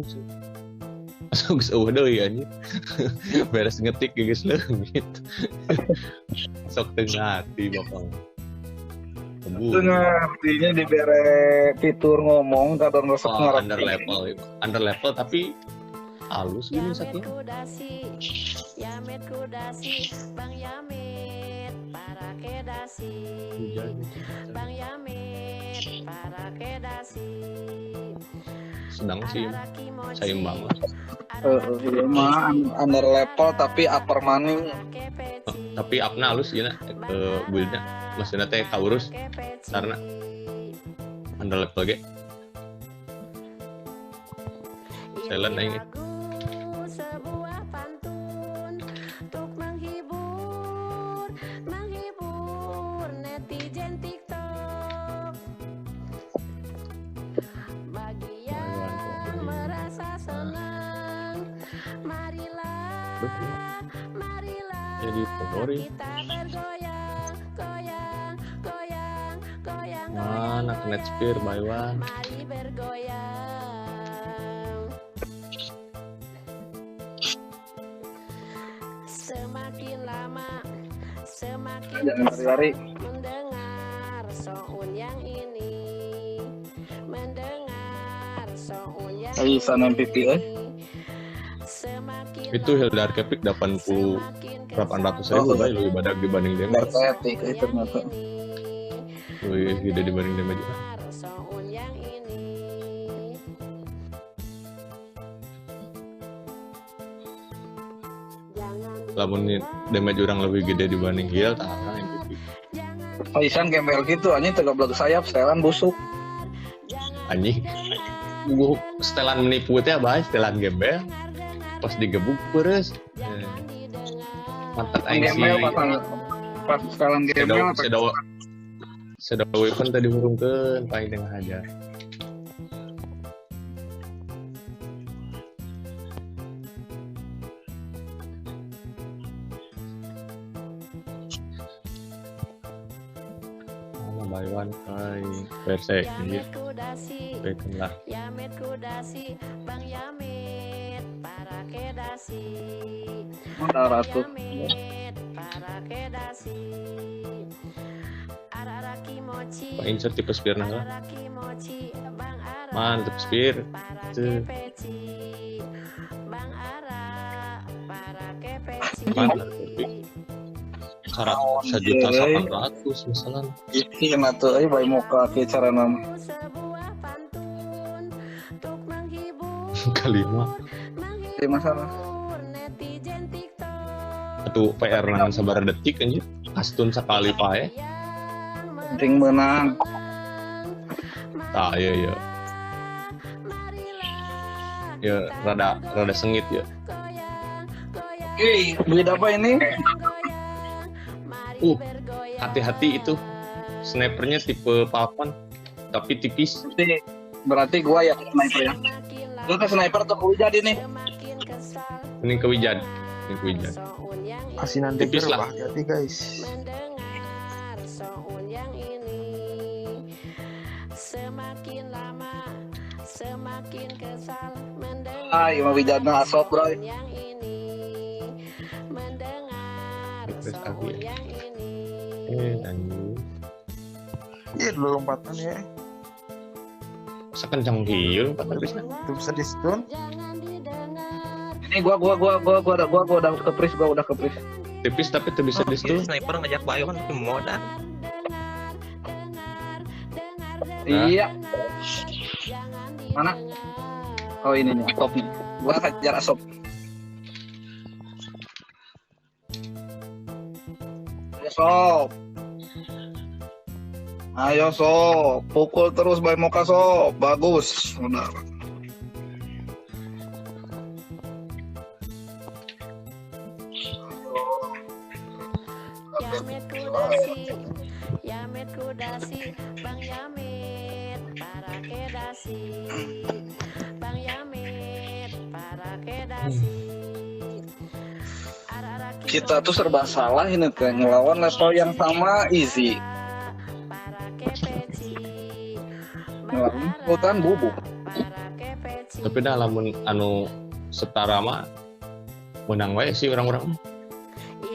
sih. Masuk udah ya anjir. Beres ngetik geus leungit. Sok tengah hati bakal. Tengah artinya dibere fitur ngomong kadang resep ngarep. Under level tapi halus gini sakit. Yamet kudasi, Bang Yamet, para kedasi. Bang Yamet, para kedasi. Sedang sih, sayang banget. Iya mah under level tapi upper maning. Tapi upna halus ya ke buildnya, maksudnya teh kaurus karena under level ge. Silent aing. Sebuah pantun untuk menghibur netizen TikTok. Bagi yang merasa senang, marilah Jadi favori. kita bergoyang, goyang. Mana kena spear by one. Mari bergoyang. Semakin lama, semakin Jangan lari-lari. mendengar sound yang ini, mendengar sound yang Ayo sana MPP Semakin Itu Hildar Kepik 80 800 ribu lah lebih badak dibanding damage. Berketik ternyata. Lebih gede dibanding damage juga. sound yang ini. Lamun damage orang lebih gede dibanding heal, tahan MVP. Aisan gembel gitu anjing teu goblok sayap setelan busuk. Anjing. Gua setelan menipu teh bae setelan gembel. Pas digebuk beres. Mantap aing sih. Gembel pas setelan gembel Sedau weapon tadi hurungkeun paling tengah aja. By one kai verse ini baikkan lah. Yamet kudasi, Bang Yamet, para kedasi. Udah ratu. Yamet, para kedasi. Ara kimochi. Pak insert tipe spear nah. Ara kimochi, Bang Ara. Mantap spear. Para kepeci. Bang Ara, para kepeci. Mantap spear. 1.800.000 misalnya. Iki mah teu bae muka ke cara nama. Sebuah pantun untuk menghibur Kalima. Di masalah. netizen TikTok. Atuh PR nangan sabar detik anjir. Astun sakali pae. Penting menang. Tah ya. Ya rada sengit ya. Beli apa ini? Hati-hati itu snipernya tipe papan tapi tipis. Berarti gua ya sniper ya. Lu ke sniper atau kuwijad ini? Ini kewijan. Asinan tipis lah. Hati guys. Mendengar sound yang ini, semakin lama semakin kesal mendengar Ayo mau wijadna asop bro. yang ini, mendengar sound yang ini. Anjir. Iya dulu lompatan ya. Sekencang heal empat habisnya. Itu bisa di stun. Jangan didengar. Ini gua udah kepris, Tipis tapi tuh bisa di stun. Sniper ngajak bayo kan tapi modal. Iya. Mana? Oh ini nih, asop nih. Gua hajar asop. Ayo sob, pukul terus Bay Moka sob, bagus. Udah. Yamet kudasi, Bang Yamet, para kedasi. Bang Yamet, para kedasi. Kita tuh serba salah ini teh ngelawan level yang sama easy. Ngelawan hutan bubuk. Tapi dah lamun anu setara mah menang wae sih orang-orang.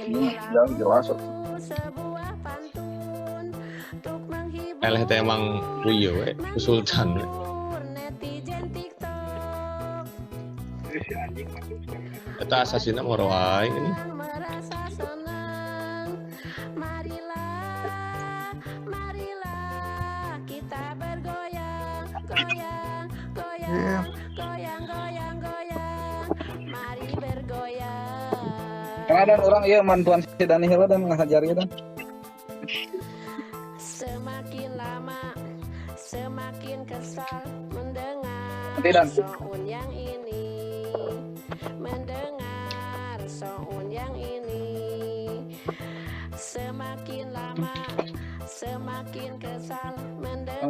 Yang jelas. Sebuah pantun untuk menghibur Eleh teh emang kuieu we, Sultan we. netizen TikTok Eta asasina moro wae ini. yang merasa senang. Marilah, marilah kita bergoyang, goyang, goyang, goyang, goyang, goyang. Mari bergoyang. Ada orang iya mantuan si Dani heula dan ngajari dan. Semakin lama, semakin kesal mendengar Nanti, Dan. soun yang ini, mendengar soun yang ini. Semakin lama, semakin kesal mendengar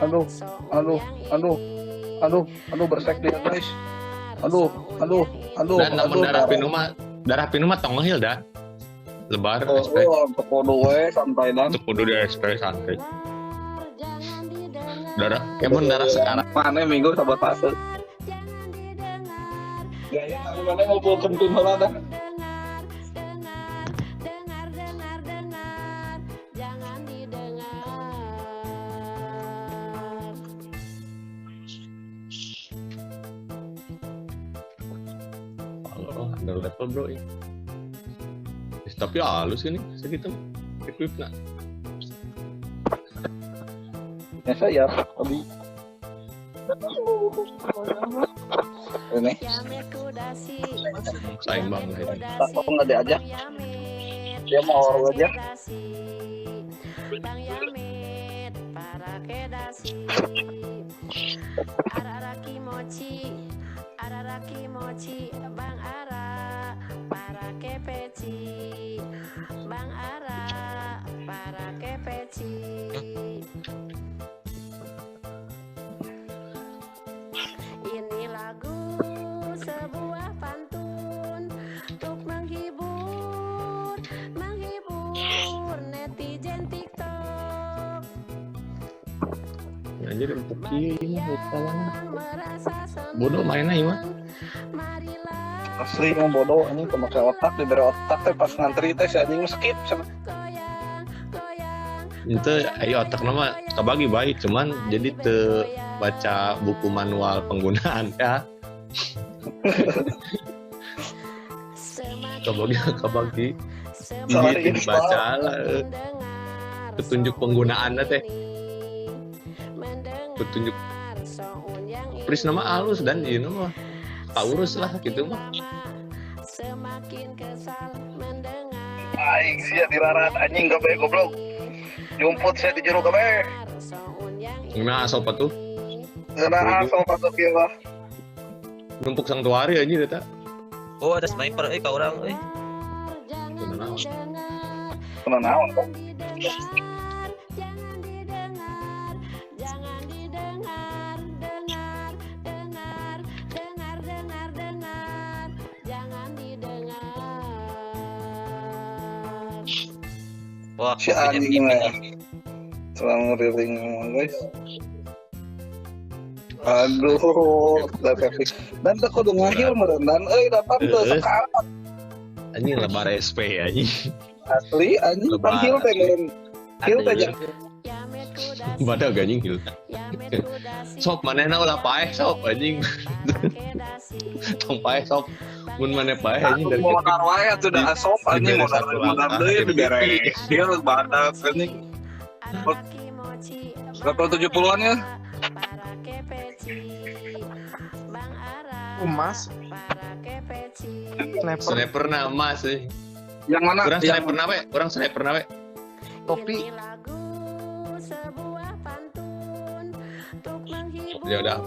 Aduh, soun yang aduh, ini. aduh bersek dia guys. Aduh, aduh, aduh, Dan namun darah pinu mah tong ngehil dah. Lebar SP. untuk kudu we santai dan. Untuk kudu di SP santai. Jangan didengar, Darah kemun darah sekarang. Mana minggu sabar fase. jangan didengar. Gaya aku mana ngobrol kentun heula dan. Dengar, jangan didengar. Oh, under level bro ya. Tapi halus ini segitu equipnya. Ya saya tadi. Ini Yamet kudasi, Saimbang lah ini. tak kok nggak diajak. Yamet, Dia mau orang aja. kudasi. Bang Yamet, para kedasi. Arara kimochi, Bang Ara, para kepeci. Bang Ara, para kepeci. Ini lagu sebuah pantun untuk menghibur netizen TikTok Anjir empuk kieu lupa lah. yang merasa senang. Bodoh mainnya ieu mah. Marilah Asli yang bodoh ini pemakai otak diberi otak teh pas ngantri teh si anjing skip sama. goyang, goyang, Itu ayo otak nama kabagi baik cuman jadi teu baca buku manual penggunaan ya. Kabagi Sorry, ini baca lah petunjuk penggunaannya teh. Petunjuk Pris nama halus dan ieu mah kaurus lah gitu mah. Semakin kesal mendengar Aing sia dirarat anjing gabe goblok. Jumput saya di jero gabe. Nah sopa tuh Geuna asal masuk ieu mah. numpuk santuari anjir eta. Oh ada sniper ka orang Kunaon. Pernah naon kok. Jangan didengar, jangan didengar, dengar, jangan didengar. Wah Si anjing mah. Selama riling guys. Aduh, dan teu kudu ngahil meureun dan euy dapat teu sekarang Anjing lebar SP anjing. asli anjing Lebar. panggil teh meureun. Hil teh jeung Yamet kudasi, Badak anjing hilta. Yamet kudasi, Sok manehna ulah paeh sok anjing. kedasi. Tong paeh sok. Mun maneh paeh anjing dari mau kecil. naruh aya tuh dah asop anjing Dibere satu modal langkah, deui tapi dibere. Hil badak anjing. Level 70-an ya. Para kepeci, Bang Ara, Emas. para kepeci. Sniper. Sniper nama sih. Yang mana? Kurang Yang sniper nawe, kurang sniper nawe. Topi. Ini lagu sebuah pantun untuk menghibur Ya udah.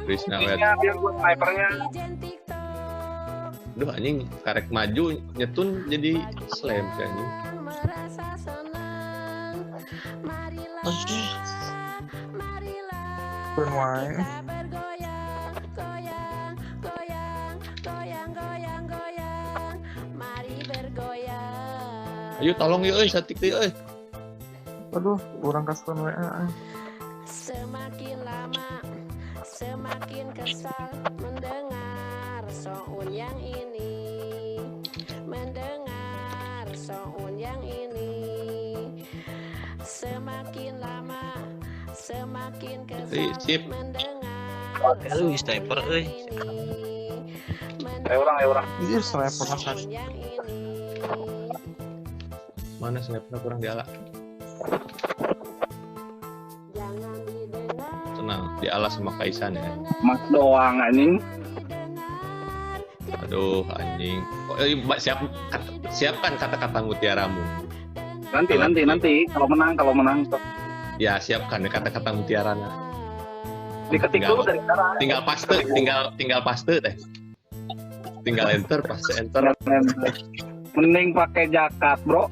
Chris nawe. biar gua snipernya. netizen TikTok Duh anjing karek maju nyetun jadi slam kayak anjing. yang merasa senang. Marilah, marilah Bermain. kita bergoyang, goyang, goyang, goyang, goyang, goyang. Mari bergoyang. Ayo tolong yuk satik teh euy. Aduh, orang custom WA. Semakin lama, semakin kesal mendengar sound yang ini, mendengar sound yang ini. Semakin lama semakin kesal Sip. mendengar Aduh, sniper euy. Ayo orang. Iya, sniper makan. sound yang ini. Mana sniper kurang diala. Jangan didengar, Tenang, diala sama Kaisan ya. Mas doang anjing. Aduh anjing. Mbak siapkan kata-kata mutiaramu. Nanti kalau menang. Ya siapkan kata-kata mutiaranya. Diketik dulu dari sekarang. Tinggal paste deh. Tinggal enter, paste enter. Mending pakai jakat, bro.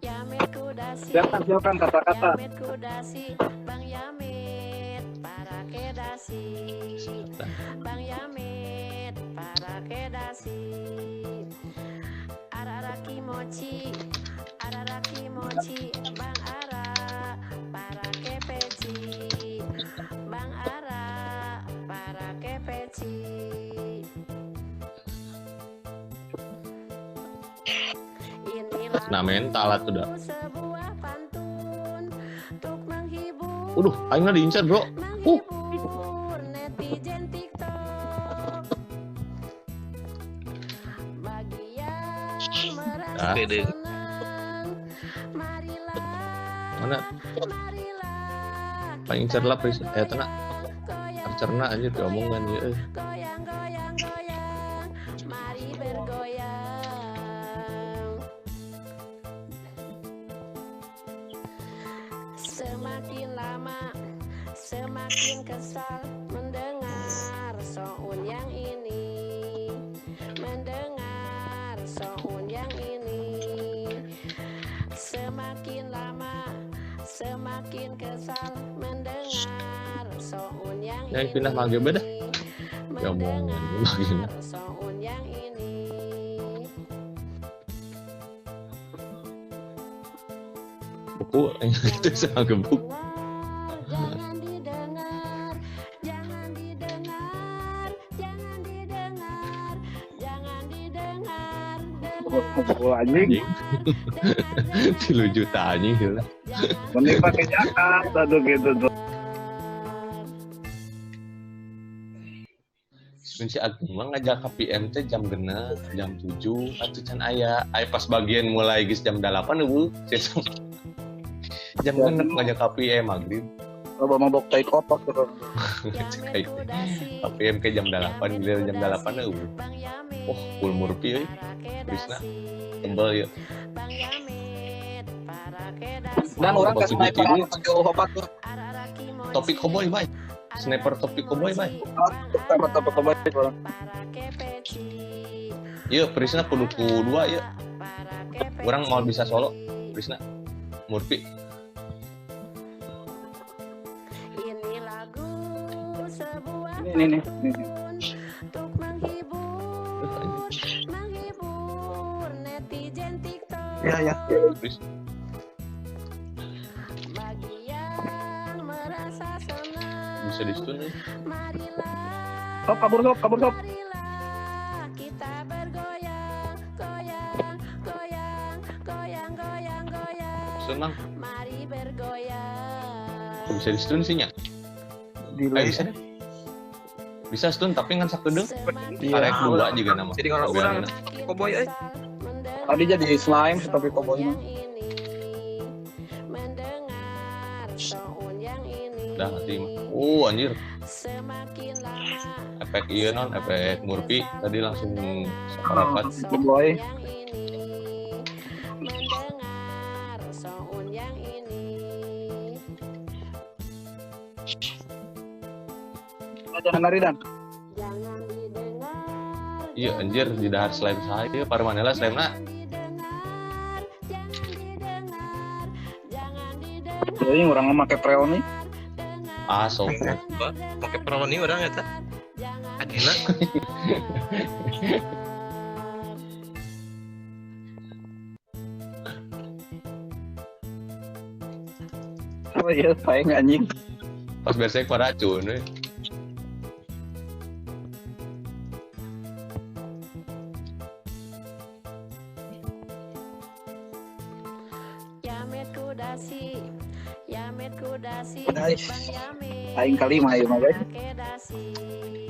Yamit Kudasi, Siapkan kata-kata. Yamit Kudasi, Bang Yamit, para kedasi, Bang Yamit, para kedasi, Arara Kimochi, Bang Ara, para kepeci, Bang Ara, para kepeci. Inilah Nah mental lah tuh dah. sebuah pantun untuk menghibur, Waduh, aing nggak diincar bro. menghibur netizen TikTok. Bagi yang merasa Pede. senang, marilah, Mana? marilah Paling incar lah pris. Tenang. goyang, Arcerna aja diomongan ya. goyang, goyang, goyang, mari bergoyang. Semakin lama semakin kesal mendengar sound yang ini, mendengar sound yang ini. Semakin lama semakin kesal mendengar sound yang ini. Yang pindah mage beda. Ya omongan Mendengar begini. sound yang ini. Buku itu sama gebuk. Jangan didengar, jangan didengar, jangan didengar, jangan didengar, Oh, anjing. Anjing. 3 juta anjing gitu. Mending pakai jakat. Aduh gitu tuh. Si Agung mah ngajak ke PMT jam genep, jam 7 atau can aya. Aya pas bagian mulai geus jam 8 eueuh. Jam genep ngajak ke PM maghrib. Coba mabok tai kotok tuh. Kayak KPM ke jam 8, giliran jam 8 eueuh. Wah, full murpi euy. Krisna. Tembel ya. Dan orang ke sniper Begitu. pakai obat tuh. Topik cowboy, Bay. Sniper topik cowboy, Bay. Sama obat itu. Iya, Prisna kudu ku 2 ya. Orang mau bisa solo. Prisna. Murpi. Ini lagu sebuah Ini. untuk menghibur netizen TikTok. Ya. Pris. Bagi yang merasa senang, Bisa di stun nih. marilah, Sob, kabur. marilah kita bergoyang, goyang, goyang, goyang, goyang, goyang. Senang. Mari bergoyang. Bisa di stun sih nya. Delay. Bisa deh. Bisa stun tapi ngan sakedeung. Iya. Karek 2 juga nama. Jadi kalau orang cowboy euy. Tadi jadi slime tapi cowboy mah. Mendengar sound yang ini. Dah mati mah. Anjir. Semakin lama Efek iya non, efek Murphy tadi langsung seperempat. Cowboy. yang ini. Mendengar sound yang ini. Jangan lari dan. Jangan didengar. Iya anjir di dahar slime saya Parmanela slime na. Jangan didengar. Jangan didengar. Jadi orang memakai preoni. Aso. Pakai peroni orang eta. Adina. Oh iya, paling anjing. Pas bersek pada racun we. Yamet kudasi, Yamet kudasi, Nice. Bang Yamet. Aing kalima ieu mah guys. Kedasi.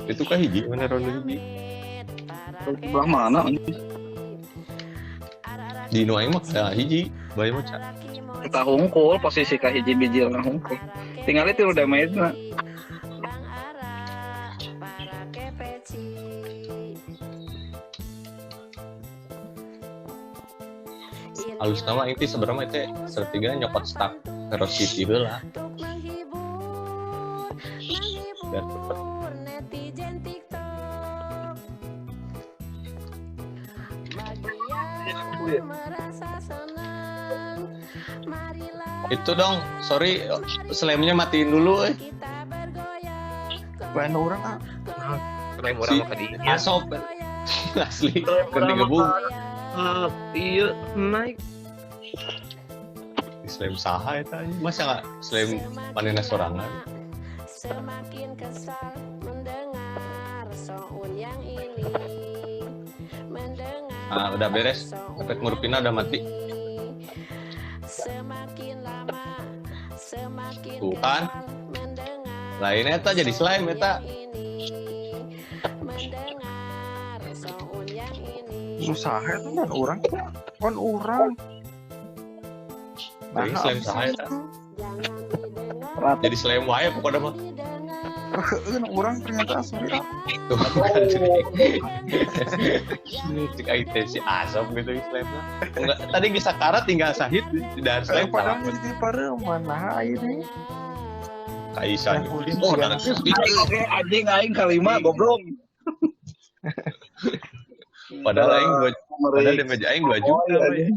Itu kah hiji mana ronde hiji? Sebelah mana? Di nu aing mah ya hiji, bae mah ca. Kita hungkul posisi ka hiji biji na hungkul. Tinggal itu udah main na. Bang Ara, para kepeci. Alus nama inti sebenarnya teh sepertiga nyokot stuck terus City heula. Untuk Biar cepet. netizen TikTok. Bagi yang merasa senang, marilah Itu dong, sorry slamnya matiin dulu kita bergoyang. Lain orang ah. Lain Si murah mah kadinya. Asop asli kan digabung Iya, naik. di slam saha eta anjing. Masa enggak slam panena sorangan? Semakin kesal mendengar soun yang ini. Mendengar Udah beres. soun Efek ngurupina udah mati. Semakin lama semakin Tuh kan. kesal mendengar Lain eta jadi slime eta. mendengar soun yang ini. Susah itu kan orang. Kan orang. Jadi slam saha eta. Jangan didengar, Rata. Jadi slam wae pokoknya mah. didengar. Orang ternyata sorry ah. Tuh kan cek aing teh si Asop gitu slamnya. Enggak, tadi bisa karat tinggal sahid dan slam Padahal salah. jadi pareman nah ini. Kaisan. Yang kulit Oh, yang- anak speaker. Oke, anjing aing kalima goblok. Padahal aing 2 padahal Meri. damage aing 2 Oh, juta. iya, we. anjing.